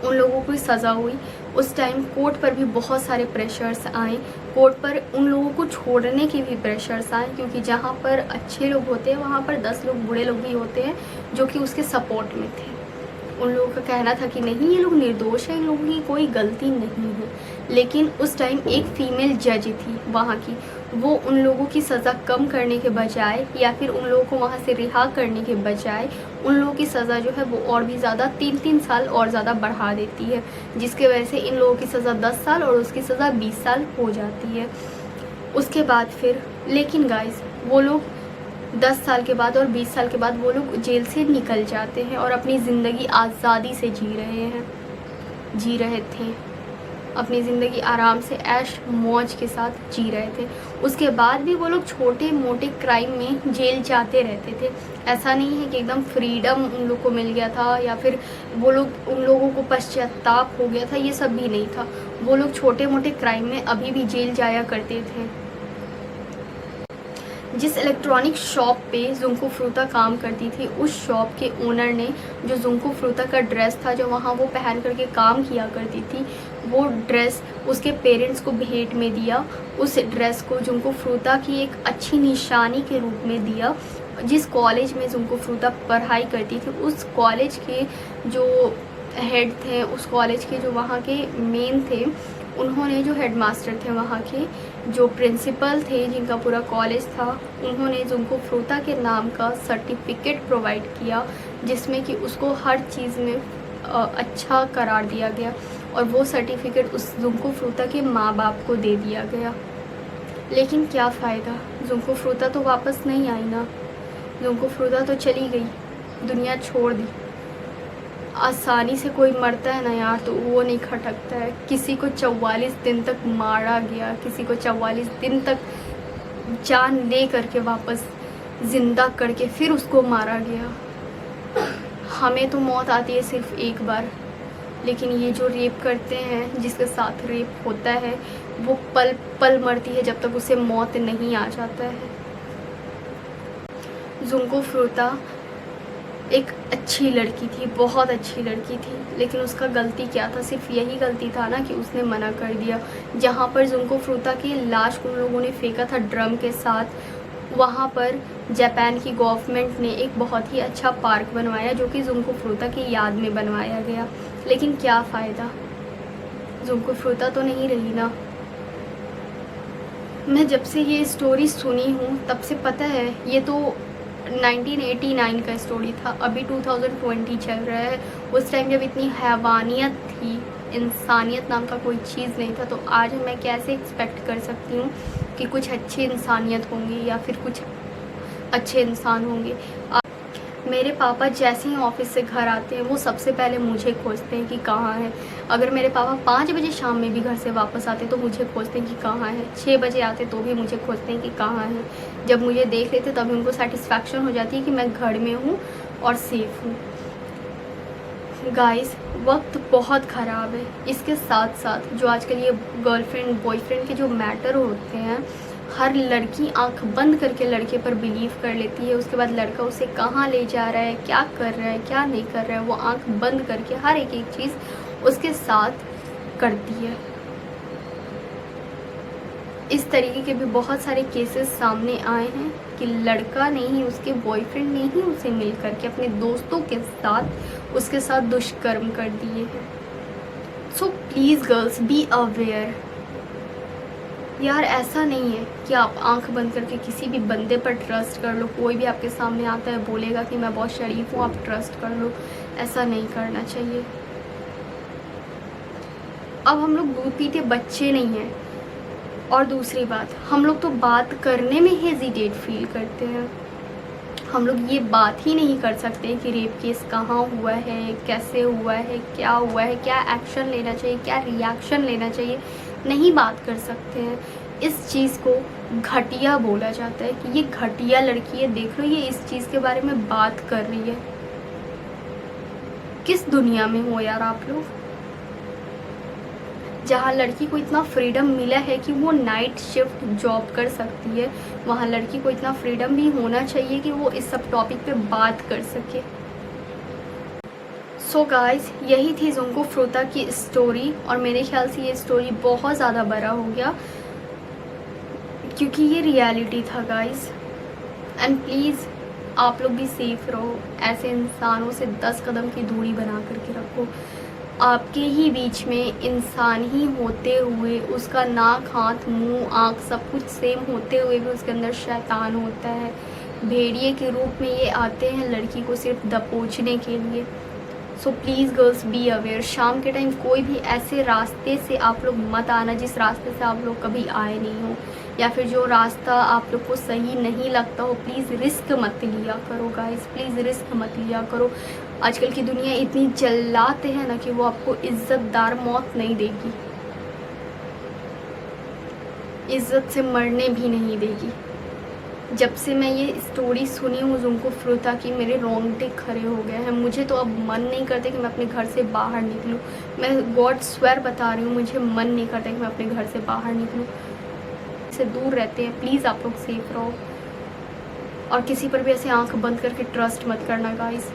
उन लोगों को सज़ा हुई। उस टाइम कोर्ट पर भी बहुत सारे प्रेशर्स आए। कोर्ट पर उन लोगों को छोड़ने के भी प्रेशर्स आए, क्योंकि जहाँ पर अच्छे लोग होते हैं वहाँ पर 10 लोग बुरे लोग भी होते हैं जो कि उसके सपोर्ट में थे। उन लोगों का कहना था कि नहीं, ये लोग निर्दोष हैं, इन लोगों की कोई गलती नहीं है। लेकिन उस टाइम एक फ़ीमेल जज थी वहाँ की, वो उन लोगों की सज़ा कम करने के बजाय या फिर उन लोगों को वहाँ से रिहा करने के बजाय उन लोगों की सज़ा जो है वो और भी ज़्यादा 3-3 साल और ज़्यादा बढ़ा देती है, जिसके वजह से इन लोगों की सज़ा 10 साल और उसकी सज़ा 20 साल हो जाती है। उसके बाद फिर लेकिन गाइस, वो लोग 10 साल के बाद और 20 साल के बाद वो लोग जेल से निकल जाते हैं और अपनी ज़िंदगी आज़ादी से जी रहे थे। अपनी ज़िंदगी आराम से ऐश मौज के साथ जी रहे थे। उसके बाद भी वो लोग छोटे मोटे क्राइम में जेल जाते रहते थे। ऐसा नहीं है कि एकदम फ्रीडम उन लोग को मिल गया था या फिर उन लोगों को पश्चाताप हो गया था, ये सब भी नहीं था। वो लोग छोटे मोटे क्राइम में अभी भी जेल जाया करते थे। जिस इलेक्ट्रॉनिक शॉप पे जुंको फ्रूता काम करती थी, उस शॉप के ओनर ने जो जुंको फ्रूता का ड्रेस था, जो वहाँ वो पहन करके काम किया करती थी, वो ड्रेस उसके पेरेंट्स को भेंट में दिया। उस ड्रेस को जुंको फ्रूता की एक अच्छी निशानी के रूप में दिया। जिस कॉलेज में जुंको फ्रूता पढ़ाई करती थी, उस कॉलेज के जो हेड थे, उस कॉलेज के जो वहाँ के मेन थे, उन्होंने, जो हेडमास्टर थे वहाँ के, जो प्रिंसिपल थे जिनका पूरा कॉलेज था, उन्होंने जुंको फ्रूता के नाम का सर्टिफिकेट प्रोवाइड किया, जिसमें कि उसको हर चीज़ में अच्छा करार दिया गया और वो सर्टिफिकेट उस जुंको फ्रूता के माँ बाप को दे दिया गया। लेकिन क्या फ़ायदा, जुंको फ्रूता तो वापस नहीं आई ना। जुंको फ्रूता तो चली गई, दुनिया छोड़ दी। आसानी से कोई मरता है ना यार, तो वो नहीं खटकता है। किसी को 44 दिन तक मारा गया, किसी को 44 दिन तक जान ले करके वापस ज़िंदा करके फिर उसको मारा गया। हमें तो मौत आती है सिर्फ एक बार, लेकिन ये जो रेप करते हैं, जिसके साथ रेप होता है, वो पल पल मरती है जब तक उसे मौत नहीं आ जाता है। जुंको फ्रूता एक अच्छी लड़की थी, बहुत अच्छी लड़की थी, लेकिन उसका गलती क्या था? सिर्फ यही गलती था ना कि उसने मना कर दिया। जहाँ पर जुंको फ्रूता की लाश उन लोगों ने फेंका था ड्रम के साथ, वहाँ पर जापान की गवर्नमेंट ने एक बहुत ही अच्छा पार्क बनवाया, जो कि जुंको फ्रूता की याद में बनवाया गया। लेकिन क्या फ़ायदा, जुंको फ्रूता तो नहीं रही ना। मैं जब से ये स्टोरी सुनी हूँ तब से पता है, ये तो 1989 का स्टोरी था, अभी 2020 चल रहा है। उस टाइम जब इतनी हैवानियत थी, इंसानियत नाम का कोई चीज़ नहीं था, तो आज मैं कैसे एक्सपेक्ट कर सकती हूँ कि कुछ अच्छी इंसानियत होंगी या फिर कुछ अच्छे इंसान होंगे। मेरे पापा जैसे ही ऑफिस से घर आते हैं वो सबसे पहले मुझे खोजते हैं कि कहाँ है। अगर मेरे पापा 5 बजे शाम में भी घर से वापस आते तो मुझे खोजते हैं कि कहाँ है। 6 बजे आते तो भी मुझे खोजते हैं कि कहाँ है। जब मुझे देख लेते तभी उनको सेटिस्फैक्शन हो जाती है कि मैं घर में हूँ और सेफ़ हूँ। गाइस, वक्त बहुत ख़राब है। इसके साथ साथ जो आजकल ये गर्लफ्रेंड बॉयफ्रेंड के जो मैटर होते हैं, हर लड़की आंख बंद करके लड़के पर बिलीव कर लेती है। उसके बाद लड़का उसे कहाँ ले जा रहा है, क्या कर रहा है, क्या नहीं कर रहा है, वो आंख बंद करके हर एक चीज़ उसके साथ करती है। इस तरीके के भी बहुत सारे केसेस सामने आए हैं कि लड़का ने ही, उसके बॉयफ्रेंड ने ही उसे मिल करके अपने दोस्तों के साथ उसके साथ दुष्कर्म कर दिए हैं। So please girls, be aware. यार, ऐसा नहीं है कि आप आंख बंद करके किसी भी बंदे पर ट्रस्ट कर लो। कोई भी आपके सामने आता है बोलेगा कि मैं बहुत शरीफ हूँ, आप ट्रस्ट कर लो। ऐसा नहीं करना चाहिए। अब हम लोग दूध पीते बच्चे नहीं हैं। और दूसरी बात, हम लोग तो बात करने में हेजिटेट फील करते हैं। हम लोग ये बात ही नहीं कर सकते कि रेप केस कहाँ हुआ है, कैसे हुआ है, क्या हुआ है, क्या एक्शन लेना चाहिए, क्या रिएक्शन लेना चाहिए, नहीं बात कर सकते हैं। इस चीज़ को घटिया बोला जाता है कि ये घटिया लड़की है, देख लो ये इस चीज़ के बारे में बात कर रही है। किस दुनिया में हो यार आप लोग, जहाँ लड़की को इतना फ्रीडम मिला है कि वो नाइट शिफ्ट जॉब कर सकती है, वहाँ लड़की को इतना फ्रीडम भी होना चाहिए कि वो इस सब टॉपिक पे बात कर सके। सो गाइस, यही थी जुंको फ्रूता की स्टोरी। और मेरे ख्याल से ये स्टोरी बहुत ज़्यादा बड़ा हो गया क्योंकि ये रियलिटी था गाइस। एंड प्लीज़ आप लोग भी सेफ रहो। ऐसे इंसानों से 10 कदम की दूरी बना करके रखो। आपके ही बीच में इंसान ही होते हुए, उसका नाक, हाथ, मुंह, आँख सब कुछ सेम होते हुए भी उसके अंदर शैतान होता है। भेड़िए के रूप में ये आते हैं लड़की को सिर्फ दबोचने के लिए। So please girls, be aware. शाम के टाइम कोई भी ऐसे रास्ते से आप लोग मत आना जिस रास्ते से आप लोग कभी आए नहीं हो, या फिर जो रास्ता आप लोग को सही नहीं लगता हो। प्लीज़ रिस्क मत लिया करो गाइस, प्लीज़ रिस्क मत लिया करो। आजकल की दुनिया इतनी जल्लाते हैं ना कि वो आपको इज्जतदार मौत नहीं देगी, इज्जत से मरने भी नहीं देगी। जब से मैं ये स्टोरी सुनी हूँ जुंको फ्रूता की, मेरे रोंगटे खड़े हो गए हैं। मुझे तो अब मन नहीं करता कि मैं अपने घर से बाहर निकलूँ। मैं गॉड स्वेयर बता रही हूँ, मुझे मन नहीं करता कि मैं अपने घर से बाहर निकलूँ। से दूर रहते हैं, प्लीज़ आप लोग सेफ रहो। और किसी पर भी ऐसे आंख बंद करके ट्रस्ट मत करना guys.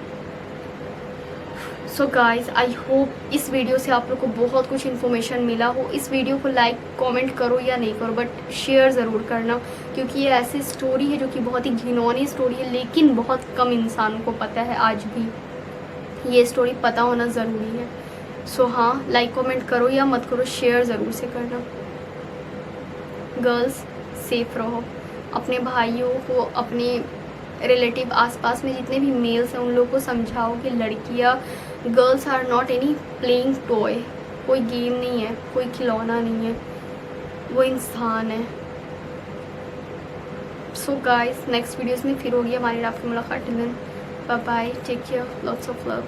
So guys, I hope इस वीडियो से आप लोग को बहुत कुछ इन्फॉर्मेशन मिला हो। इस वीडियो को लाइक कमेंट करो या नहीं करो, बट शेयर ज़रूर करना, क्योंकि ये ऐसी स्टोरी है जो कि बहुत ही घिनौनी स्टोरी है, लेकिन बहुत कम इंसान को पता है। आज भी ये स्टोरी पता होना ज़रूरी है। सो हाँ, लाइक कमेंट करो या मत करो, शेयर ज़रूर से करना। गर्ल्स, सेफ रहो। अपने भाइयों को, अपने रिलेटिव आसपास में जितने भी मेल्स हैं उन लोगों को समझाओ कि लड़कियां, girls are not any playing toy. कोई गेम नहीं है, कोई खिलौना नहीं है, वो इंसान है। सो गाइस, नेक्स्ट वीडियोस में फिर होगी हमारी आपकी मुलाकात। Bye bye, take care, lots of love.